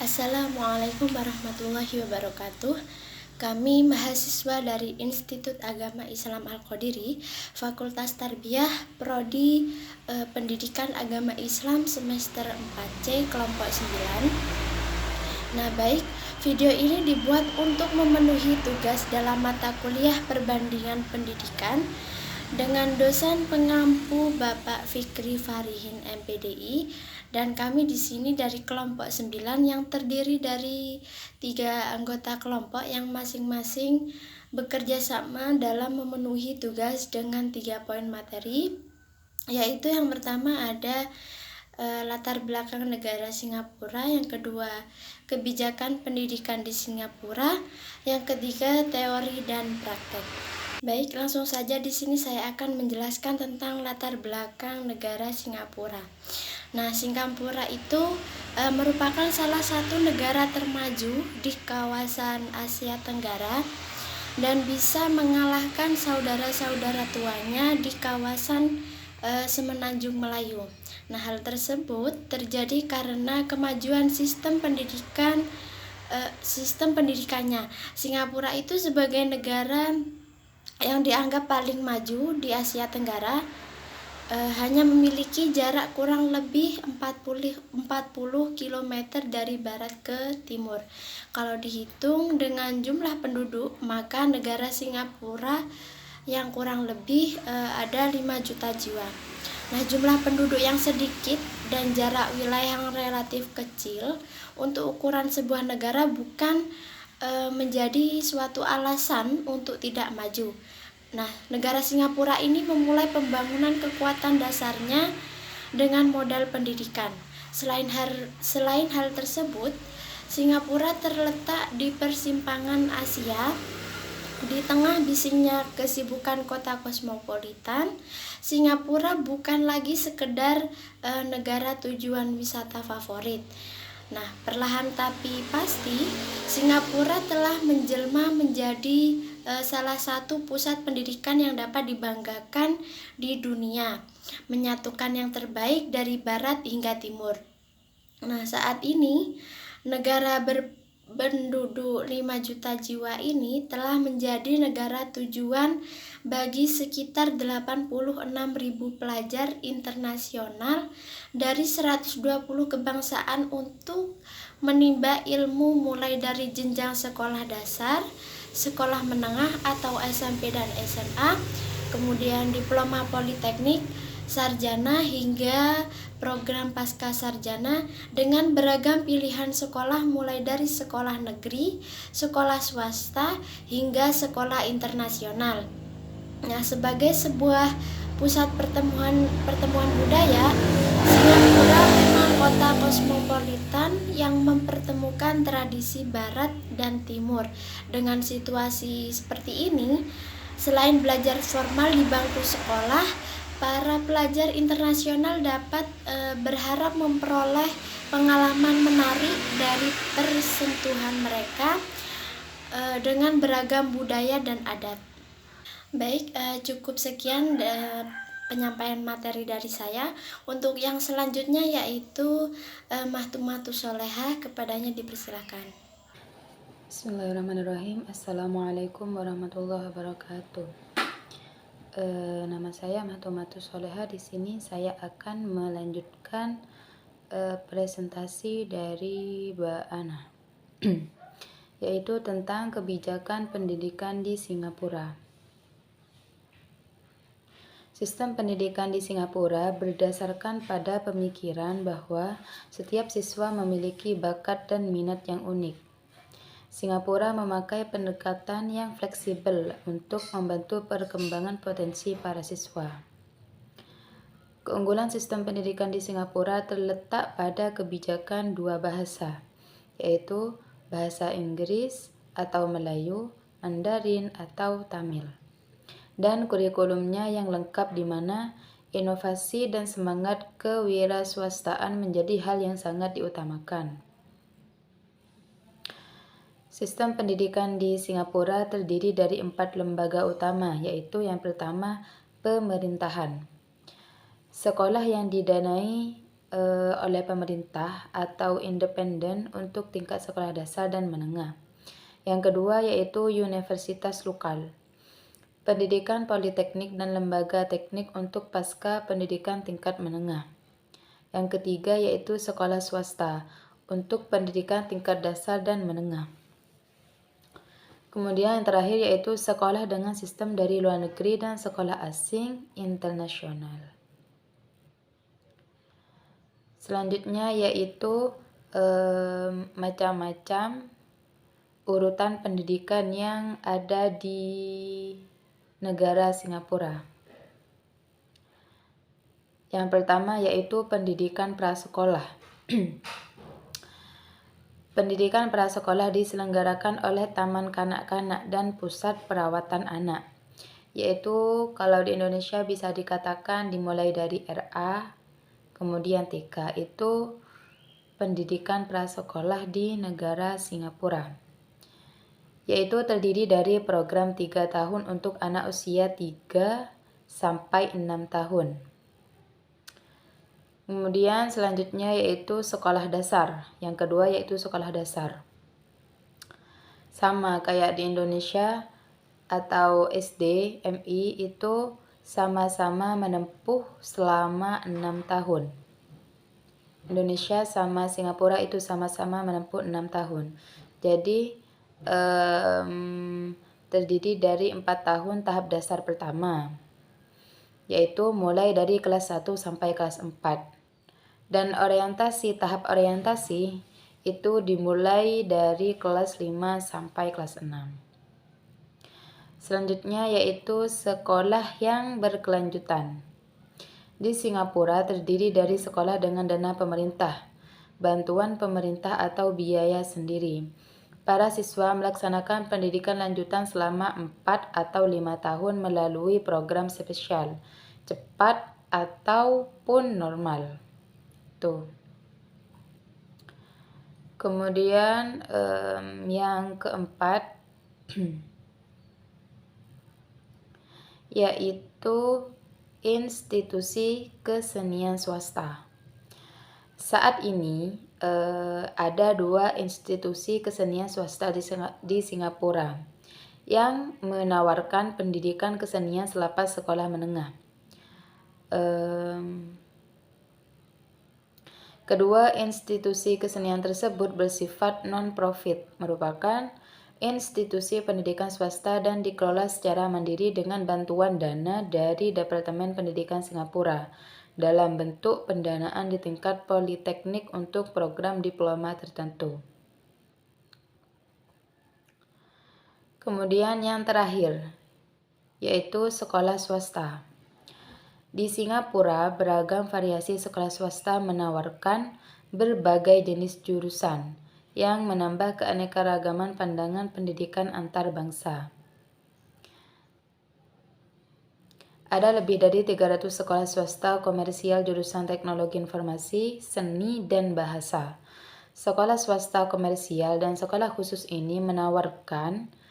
Assalamualaikum warahmatullahi wabarakatuh. Kami mahasiswa dari Institut Agama Islam Al-Qadiri, Fakultas Tarbiyah, Prodi Pendidikan Agama Islam semester 4C kelompok 9. Nah, baik, video ini dibuat untuk memenuhi tugas dalam mata kuliah perbandingan pendidikan dengan dosen pengampu Bapak Fikri Farihin MPDI, dan kami di sini dari kelompok 9 yang terdiri dari 3 anggota kelompok yang masing-masing bekerja sama dalam memenuhi tugas dengan 3 poin materi, yaitu yang pertama ada latar belakang negara Singapura, yang kedua kebijakan pendidikan di Singapura, yang ketiga teori dan praktek. Baik, langsung saja di sini saya akan menjelaskan tentang latar belakang negara Singapura. Nah, Singapura itu merupakan salah satu negara termaju di kawasan Asia Tenggara dan bisa mengalahkan saudara-saudara tuanya di kawasan Semenanjung Melayu. Nah, hal tersebut terjadi karena kemajuan sistem pendidikannya. Singapura itu sebagai negara yang dianggap paling maju di Asia Tenggara, hanya memiliki jarak kurang lebih 40 km dari barat ke timur. Kalau dihitung dengan jumlah penduduk, maka negara Singapura yang kurang lebih ada 5 juta jiwa. Nah, jumlah penduduk yang sedikit dan jarak wilayah yang relatif kecil untuk ukuran sebuah negara bukan menjadi suatu alasan untuk tidak maju. Nah, negara Singapura ini memulai pembangunan kekuatan dasarnya dengan modal pendidikan. Selain hal tersebut, Singapura terletak di persimpangan Asia. Di tengah bisingnya kesibukan kota kosmopolitan, Singapura bukan lagi sekedar negara tujuan wisata favorit. Nah, perlahan tapi pasti, Singapura telah menjelma menjadi salah satu pusat pendidikan yang dapat dibanggakan di dunia, menyatukan yang terbaik dari barat hingga timur. Nah, saat ini negara berpenduduk 5 juta jiwa ini telah menjadi negara tujuan bagi sekitar 86.000 pelajar internasional dari 120 kebangsaan untuk menimba ilmu mulai dari jenjang sekolah dasar, sekolah menengah atau SMP dan SMA, kemudian diploma politeknik, sarjana hingga program pasca sarjana dengan beragam pilihan sekolah mulai dari sekolah negeri, sekolah swasta hingga sekolah internasional. Nah, sebagai sebuah pusat pertemuan budaya, Singapura memang kota kosmopolitan yang mempertemukan tradisi barat dan timur. Dengan situasi seperti ini, selain belajar formal di bangku sekolah, para pelajar internasional dapat berharap memperoleh pengalaman menarik dari persentuhan mereka dengan beragam budaya dan adat. Baik, cukup sekian penyampaian materi dari saya. Untuk yang selanjutnya yaitu Mahtumatus Solehah, kepadanya dipersilakan. Bismillahirrahmanirrahim. Assalamualaikum warahmatullahi wabarakatuh. Nama saya Mahtumatus Solehah. Di sini saya akan melanjutkan presentasi dari Mbak Ana, yaitu tentang kebijakan pendidikan di Singapura. Sistem pendidikan di Singapura berdasarkan pada pemikiran bahwa setiap siswa memiliki bakat dan minat yang unik. Singapura memakai pendekatan yang fleksibel untuk membantu perkembangan potensi para siswa. Keunggulan sistem pendidikan di Singapura terletak pada kebijakan dua bahasa, yaitu bahasa Inggris atau Melayu, Mandarin atau Tamil, dan kurikulumnya yang lengkap di mana inovasi dan semangat kewirausahaan menjadi hal yang sangat diutamakan. Sistem pendidikan di Singapura terdiri dari 4 lembaga utama, yaitu yang pertama, pemerintahan. Sekolah yang didanai oleh pemerintah atau independen untuk tingkat sekolah dasar dan menengah. Yang kedua yaitu universitas lokal, pendidikan politeknik dan lembaga teknik untuk pasca pendidikan tingkat menengah. Yang ketiga yaitu sekolah swasta untuk pendidikan tingkat dasar dan menengah. Kemudian yang terakhir yaitu sekolah dengan sistem dari luar negeri dan sekolah asing internasional. Selanjutnya yaitu macam-macam urutan pendidikan yang ada di negara Singapura. Yang pertama yaitu pendidikan prasekolah. Pendidikan prasekolah diselenggarakan oleh Taman Kanak-kanak dan Pusat Perawatan Anak, yaitu kalau di Indonesia bisa dikatakan dimulai dari RA, kemudian TK, itu pendidikan prasekolah di negara Singapura, yaitu terdiri dari program 3 tahun untuk anak usia 3 sampai 6 tahun. Kemudian selanjutnya yaitu sekolah dasar. Yang kedua yaitu sekolah dasar. Sama kayak di Indonesia atau SD, MI itu sama-sama menempuh selama 6 tahun. Indonesia sama Singapura itu sama-sama menempuh 6 tahun. Jadi terdiri dari 4 tahun tahap dasar pertama, yaitu mulai dari kelas 1 sampai kelas 4. Dan tahap orientasi itu dimulai dari kelas 5 sampai kelas 6. Selanjutnya yaitu sekolah yang berkelanjutan. Di Singapura terdiri dari sekolah dengan dana pemerintah, bantuan pemerintah atau biaya sendiri. Para siswa melaksanakan pendidikan lanjutan selama 4 atau 5 tahun melalui program spesial, cepat ataupun normal. Kemudian yang keempat yaitu institusi kesenian swasta. Saat ini ada 2 institusi kesenian swasta di Singapura yang menawarkan pendidikan kesenian selepas sekolah menengah. Kedua institusi kesenian tersebut bersifat non-profit, merupakan institusi pendidikan swasta dan dikelola secara mandiri dengan bantuan dana dari Departemen Pendidikan Singapura dalam bentuk pendanaan di tingkat politeknik untuk program diploma tertentu. Kemudian yang terakhir, yaitu sekolah swasta. Di Singapura, beragam variasi sekolah swasta menawarkan berbagai jenis jurusan yang menambah keanekaragaman pandangan pendidikan antar bangsa. Ada lebih dari 300 sekolah swasta komersial jurusan teknologi informasi, seni, dan bahasa. Sekolah swasta komersial dan sekolah khusus ini menawarkan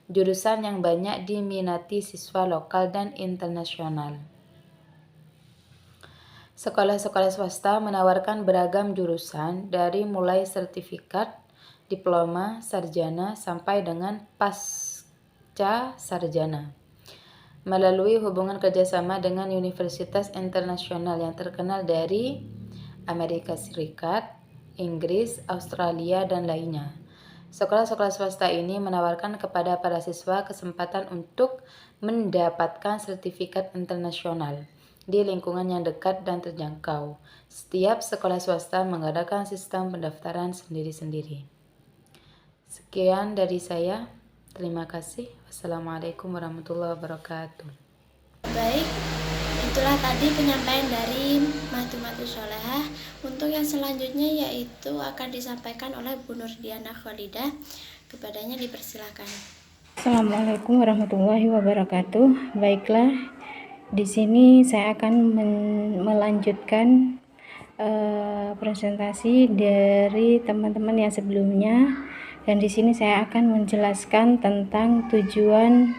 jurusan yang banyak diminati siswa lokal dan internasional. Sekolah-sekolah swasta menawarkan beragam jurusan dari mulai sertifikat, diploma, sarjana, sampai dengan pasca sarjana. Melalui hubungan kerjasama dengan universitas internasional yang terkenal dari Amerika Serikat, Inggris, Australia, dan lainnya. Sekolah-sekolah swasta ini menawarkan kepada para siswa kesempatan untuk mendapatkan sertifikat internasional di lingkungan yang dekat dan terjangkau. Setiap sekolah swasta mengadakan sistem pendaftaran sendiri-sendiri. Sekian dari saya. Terima kasih. Wassalamualaikum warahmatullahi wabarakatuh. Baik, itulah tadi penyampaian dari Matu Sholehah. Untuk yang selanjutnya yaitu akan disampaikan oleh Bu Nurdiana Khalidah. Kepadanya dipersilakan. Assalamualaikum warahmatullahi wabarakatuh. Baiklah, di sini saya akan melanjutkan presentasi dari teman-teman yang sebelumnya, dan di sini saya akan menjelaskan tentang tujuan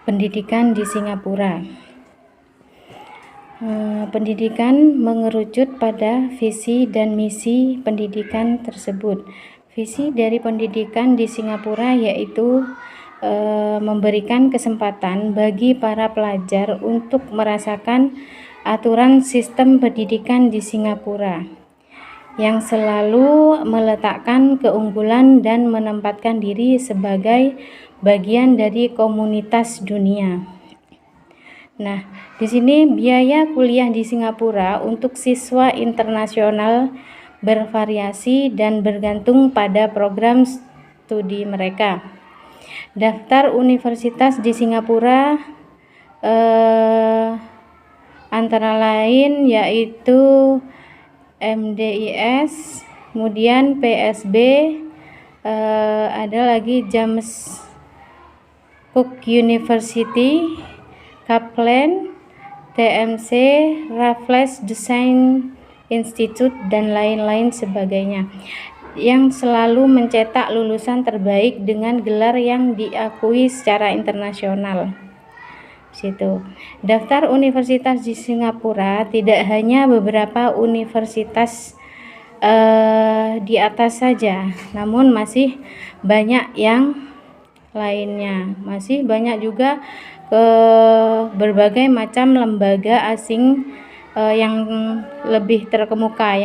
pendidikan di Singapura. pendidikan mengerucut pada visi dan misi pendidikan tersebut. Visi dari pendidikan di Singapura yaitu memberikan kesempatan bagi para pelajar untuk merasakan aturan sistem pendidikan di Singapura yang selalu meletakkan keunggulan dan menempatkan diri sebagai bagian dari komunitas dunia. Nah, di sini biaya kuliah di Singapura untuk siswa internasional bervariasi dan bergantung pada program studi mereka. Daftar universitas di Singapura antara lain yaitu MDIS, kemudian PSB, ada lagi James Cook University, Kaplan, TMC, Raffles Design Institute, dan lain-lain sebagainya, yang selalu mencetak lulusan terbaik dengan gelar yang diakui secara internasional. Situ. Daftar universitas di Singapura tidak hanya beberapa universitas di atas saja, namun masih banyak yang lainnya. Masih banyak juga berbagai macam lembaga asing yang lebih terkemuka,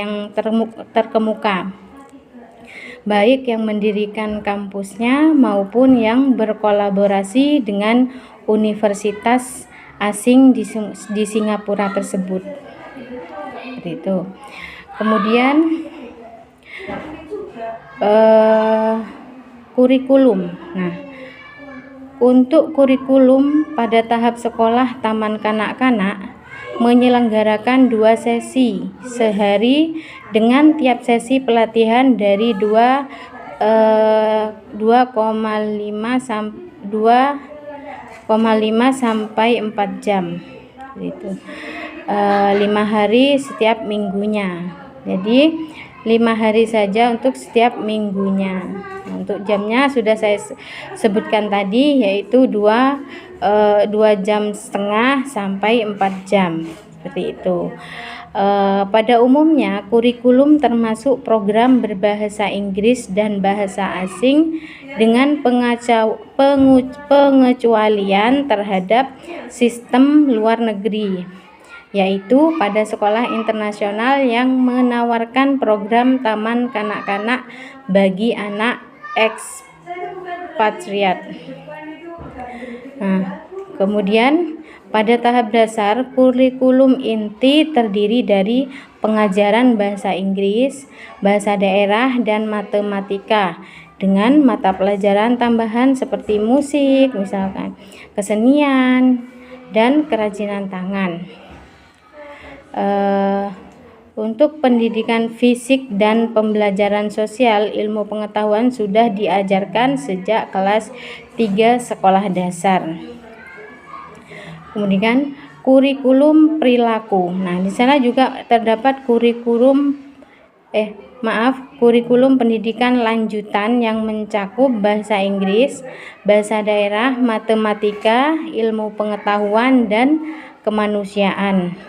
baik yang mendirikan kampusnya maupun yang berkolaborasi dengan universitas asing di Singapura tersebut. Seperti itu. Kemudian kurikulum. Nah, untuk kurikulum pada tahap sekolah taman kanak-kanak menyelenggarakan 2 sesi sehari dengan tiap sesi pelatihan dari 2,5 sampai 4 jam gitu. 5 hari setiap minggunya. Jadi 5 hari saja untuk setiap minggunya. Untuk jamnya sudah saya sebutkan tadi, yaitu 2,5 jam sampai 4 jam, seperti itu. Pada umumnya kurikulum termasuk program berbahasa Inggris dan bahasa asing dengan pengecualian terhadap sistem luar negeri, yaitu pada sekolah internasional yang menawarkan program taman kanak-kanak bagi anak ekspatriat. Nah, kemudian pada tahap dasar, kurikulum inti terdiri dari pengajaran bahasa Inggris, bahasa daerah, dan matematika dengan mata pelajaran tambahan seperti musik, misalkan kesenian, dan kerajinan tangan. Untuk pendidikan fisik dan pembelajaran sosial, ilmu pengetahuan sudah diajarkan sejak kelas 3 sekolah dasar. Kemudian kurikulum perilaku. Nah, di sana juga terdapat kurikulum pendidikan lanjutan yang mencakup bahasa Inggris, bahasa daerah, matematika, ilmu pengetahuan, dan kemanusiaan.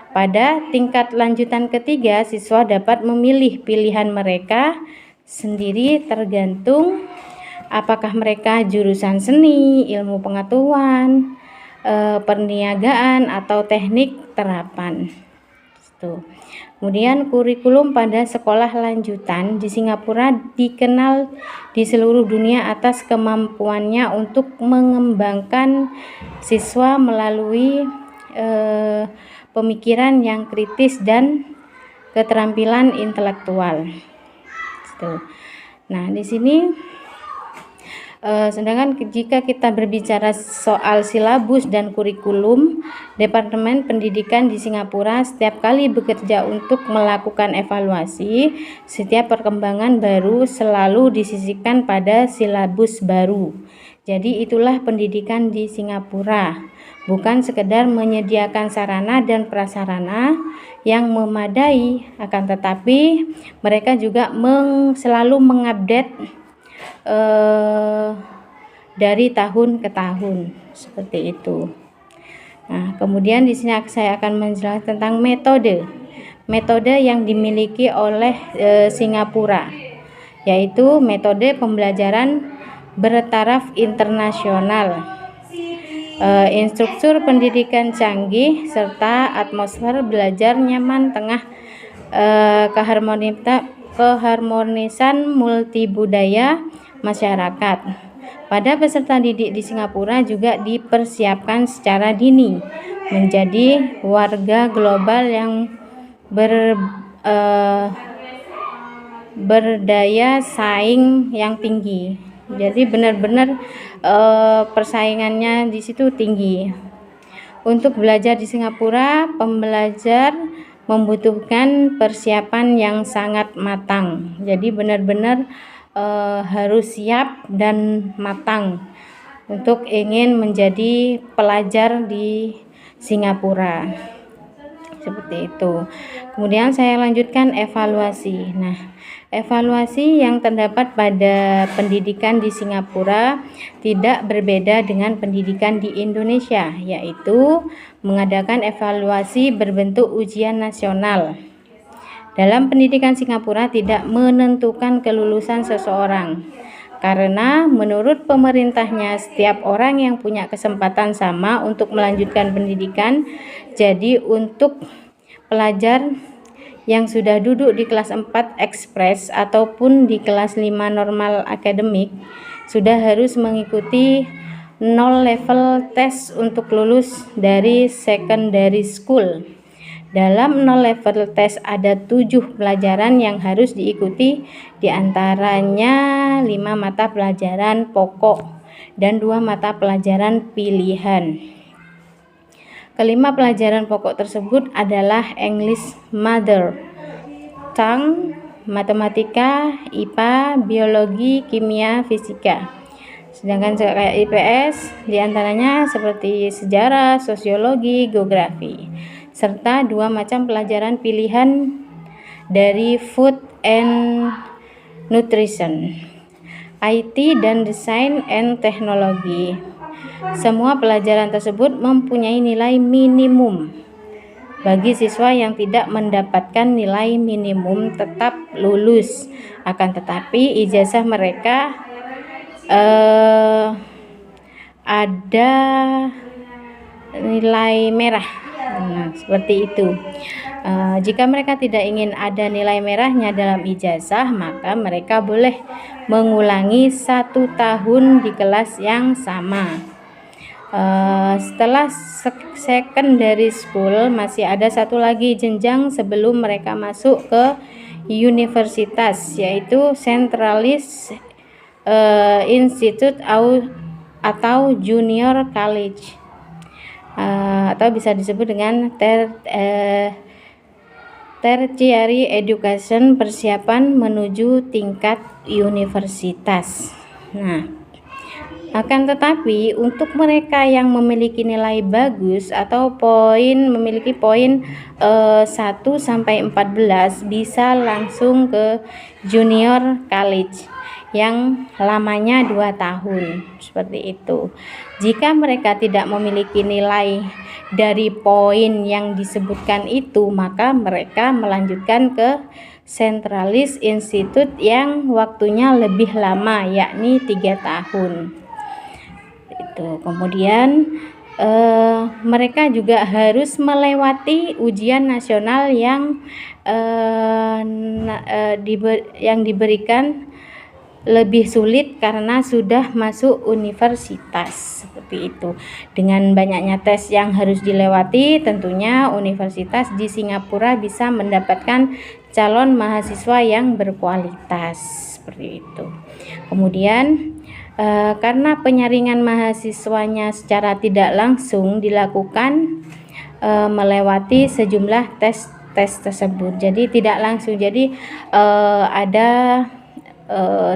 Pada tingkat lanjutan ketiga, siswa dapat memilih pilihan mereka sendiri tergantung apakah mereka jurusan seni, ilmu pengetahuan, perniagaan, atau teknik terapan. Kemudian kurikulum pada sekolah lanjutan di Singapura dikenal di seluruh dunia atas kemampuannya untuk mengembangkan siswa melalui pemikiran yang kritis dan keterampilan intelektual. Nah, di sini sedangkan jika kita berbicara soal silabus dan kurikulum, Departemen Pendidikan di Singapura setiap kali bekerja untuk melakukan evaluasi. Setiap perkembangan baru selalu disisipkan pada silabus baru. Jadi itulah pendidikan di Singapura, bukan sekedar menyediakan sarana dan prasarana yang memadai, akan tetapi mereka juga selalu mengupdate dari tahun ke tahun, seperti itu. Nah, kemudian di sini saya akan menjelaskan tentang metode yang dimiliki oleh Singapura, yaitu metode pembelajaran bertaraf internasional, instruktur pendidikan canggih, serta atmosfer belajar nyaman tengah keharmonisan multibudaya masyarakat. Pada peserta didik di Singapura juga dipersiapkan secara dini menjadi warga global yang berdaya saing yang tinggi. Jadi benar-benar persaingannya di situ tinggi. Untuk belajar di Singapura, pembelajar membutuhkan persiapan yang sangat matang. Jadi benar-benar harus siap dan matang untuk ingin menjadi pelajar di Singapura. Seperti itu. Kemudian saya lanjutkan evaluasi. Nah, evaluasi yang terdapat pada pendidikan di Singapura tidak berbeda dengan pendidikan di Indonesia, yaitu mengadakan evaluasi berbentuk ujian nasional. Dalam pendidikan Singapura tidak menentukan kelulusan seseorang, karena menurut pemerintahnya setiap orang yang punya kesempatan sama untuk melanjutkan pendidikan. Jadi untuk pelajar yang sudah duduk di kelas 4 ekspres ataupun di kelas 5 normal akademik sudah harus mengikuti 0 level tes untuk lulus dari secondary school. Dalam 0 level tes ada 7 pelajaran yang harus diikuti, diantaranya 5 mata pelajaran pokok dan 2 mata pelajaran pilihan. Kelima pelajaran pokok tersebut adalah English Mother Tongue, Matematika, IPA, Biologi, Kimia, Fisika. Sedangkan kayak IPS diantaranya seperti sejarah, sosiologi, geografi, serta 2 macam pelajaran pilihan dari Food and Nutrition, IT, dan Design and Technology. Semua pelajaran tersebut mempunyai nilai minimum. Bagi siswa yang tidak mendapatkan nilai minimum tetap lulus, akan tetapi ijazah mereka ada nilai merah. Nah, seperti itu. Jika mereka tidak ingin ada nilai merahnya dalam ijazah, maka mereka boleh mengulangi 1 tahun di kelas yang sama. Setelah secondary school masih ada 1 lagi jenjang sebelum mereka masuk ke universitas, yaitu Centralis Institute atau Junior College, atau bisa disebut dengan tertiary education, persiapan menuju tingkat universitas. Nah, akan tetapi untuk mereka yang memiliki nilai bagus atau memiliki poin 1 sampai 14 bisa langsung ke junior college yang lamanya 2 tahun, seperti itu. Jika mereka tidak memiliki nilai dari poin yang disebutkan itu, maka mereka melanjutkan ke Centralis Institute yang waktunya lebih lama, yakni 3 tahun. Itu. Kemudian mereka juga harus melewati ujian nasional yang diberikan lebih sulit karena sudah masuk universitas, seperti itu. Dengan banyaknya tes yang harus dilewati, tentunya universitas di Singapura bisa mendapatkan calon mahasiswa yang berkualitas, seperti itu. Kemudian karena penyaringan mahasiswanya secara tidak langsung dilakukan melewati sejumlah tes tersebut. Jadi tidak langsung, jadi ada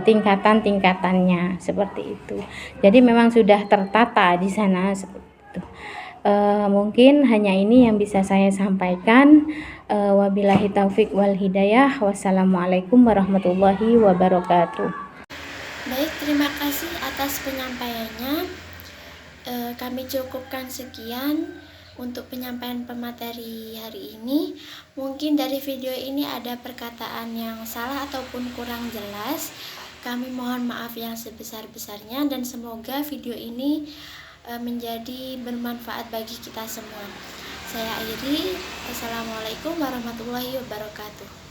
tingkatan-tingkatannya, seperti itu. Jadi memang sudah tertata di sana, seperti itu. Mungkin hanya ini yang bisa saya sampaikan. Wabillahi taufik wal hidayah. Wassalamualaikum warahmatullahi wabarakatuh. Baik, terima kasih atas penyampaiannya. Kami cukupkan sekian. untuk penyampaian pemateri hari ini. Mungkin dari video ini ada perkataan yang salah ataupun kurang jelas. Kami mohon maaf yang sebesar-besarnya dan semoga video ini menjadi bermanfaat bagi kita semua. Saya akhiri. Assalamualaikum warahmatullahi wabarakatuh.